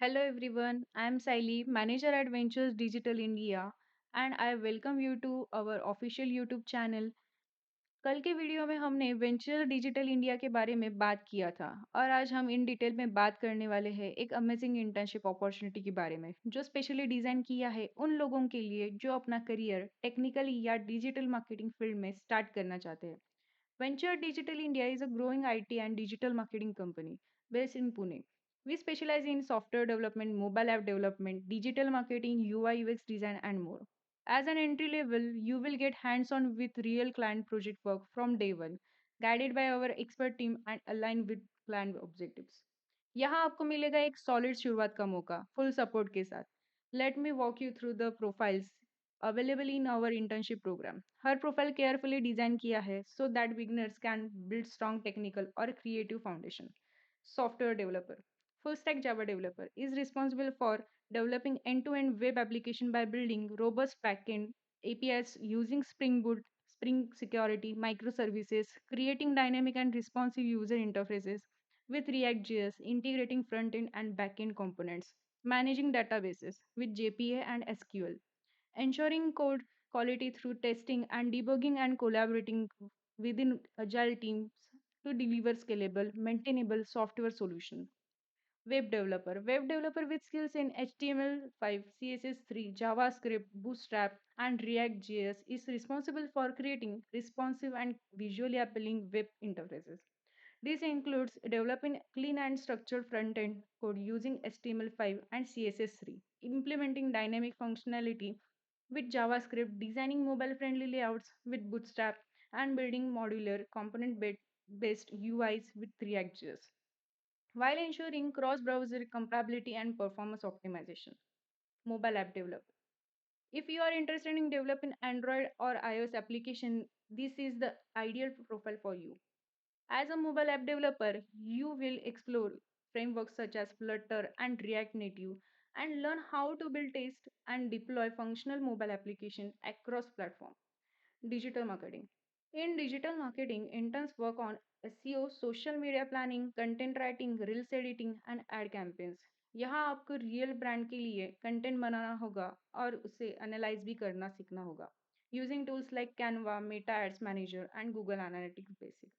Hello everyone, I am Saili, Manager at Ventures Digital India and I welcome you to our official YouTube channel। कल के video में हमने venture digital India के बारे में बात किया था और आज हम इन डिटेल में बात करने वाले हैं एक अमेजिंग इंटर्नशिप अपॉर्चुनिटी के बारे में जो स्पेशली डिजाइन किया है उन लोगों के लिए जो अपना करियर टेक्निकली या डिजिटल मार्केटिंग फील्ड में स्टार्ट करना चाहते हैं। Venture Digital India is a growing IT and digital marketing company based in Pune. We specialize in software development, mobile app development, digital marketing, UI UX design, and more. As an entry level, you will get hands on with real client project work from day one, guided by our expert team and aligned with client objectives. यहाँ आपको मिलेगा एक solid शुरुआत का मौका full support के साथ। Let me walk you through the profiles available in our internship programme. हर प्रोफाइल केयरफुली डिजाइन किया है so that beginners can build strong technical और creative foundation. Software developer full stack Java developer is responsible for developing end-to-end web application by building robust backend APIs using Spring Boot, Spring Security, microservices, creating dynamic and responsive user interfaces with React.js, integrating front-end and back-end components, managing databases with JPA and SQL, ensuring code quality through testing and debugging and collaborating within agile teams to deliver scalable, maintainable software solution. Web developer with skills in HTML5, CSS3, JavaScript, Bootstrap, and React.js is responsible for creating responsive and visually appealing web interfaces. This includes developing clean and structured front-end code using HTML5 and CSS3, implementing dynamic functionality with JavaScript, designing mobile-friendly layouts with Bootstrap, and building modular component-based UIs with React.js while ensuring cross-browser compatibility and performance optimization. Mobile app developer. If you are interested in developing Android or iOS application, this is the ideal profile for you. As a mobile app developer, you will explore frameworks such as Flutter and React Native and learn how to build, test, and deploy functional mobile application across platforms. Digital marketing. In digital marketing, interns work on SEO, social media planning, content writing, reels editing, and ad campaigns. यहाँ आपको real brand के लिए content बनाना होगा और उसे analyse भी करना सीखना होगा using tools like Canva Meta ads manager and Google analytics basic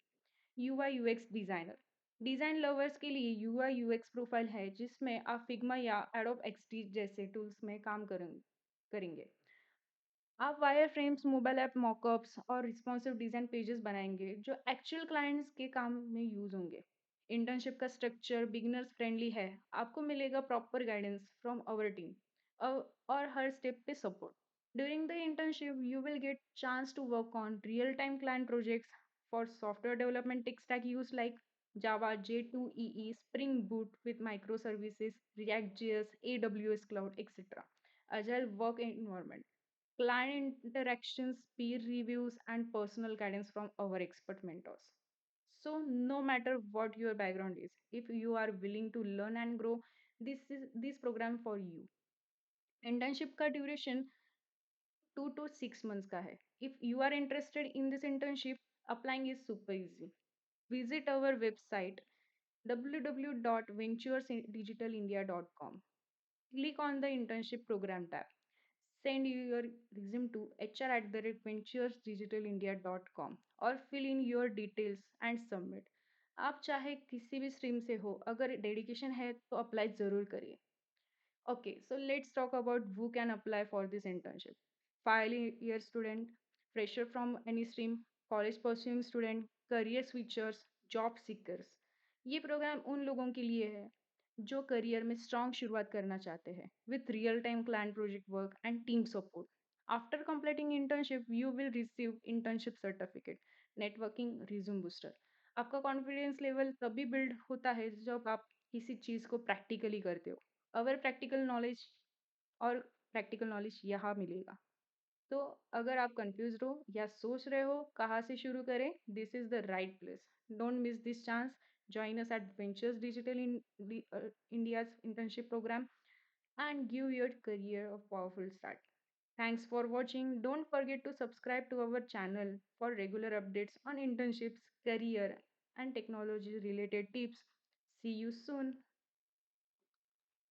UI UX designer design lovers के लिए यूआई यूएक्स प्रोफाइल है जिसमें आप फिग्मा या एडोब एक्सडी जैसे टूल्स में काम करेंगे आप wire frames mobile app mockups और रिस्पॉन्सिव डिजाइन पेजेस बनाएंगे जो एक्चुअल क्लाइंट्स के काम में यूज होंगे इंटर्नशिप का स्ट्रक्चर बिगिनर्स फ्रेंडली है आपको मिलेगा proper guidance from our team और हर स्टेप पे support during the internship you will get chance to work on real time client projects for software development tech stack use like Java, J2EE, Spring Boot with microservices, React.js, AWS Cloud, etc. Agile work environment client interactions, peer reviews, and personal guidance from our expert mentors. So, no matter what your background is, if you are willing to learn and grow, this program for you. Internship का duration 2 to 6 months का है. If you are interested in this internship, applying is super easy. Visit our website www.venturesdigitalindia.com. Click on the internship program tab. Send your resume to hr@venturesdigitalindia.com और fill in your details and submit. आप चाहे किसी भी stream से हो अगर dedication है तो अप्लाई ज़रूर करिए। Okay, so let's talk about who can apply for this internship. Final year student, fresher from any stream, college pursuing student, career switchers, job seekers. ये प्रोग्राम उन लोगों के लिए है जो करियर में स्ट्रांग शुरुआत करना चाहते हैं with real time client project work and team support after completing internship you will receive internship certificate networking resume booster आपका कॉन्फिडेंस लेवल तभी बिल्ड होता है जब आप किसी चीज़ को प्रैक्टिकली करते हो अवर प्रैक्टिकल नॉलेज यहाँ मिलेगा तो अगर आप कंफ्यूज हो या सोच रहे हो कहाँ से शुरू करें this is the right place don't miss this chance join us at Ventures Digital India's internship program and give your career a powerful start. Thanks for watching. Don't forget to subscribe to our channel for regular updates on internships, career, and technology related tips. See you soon.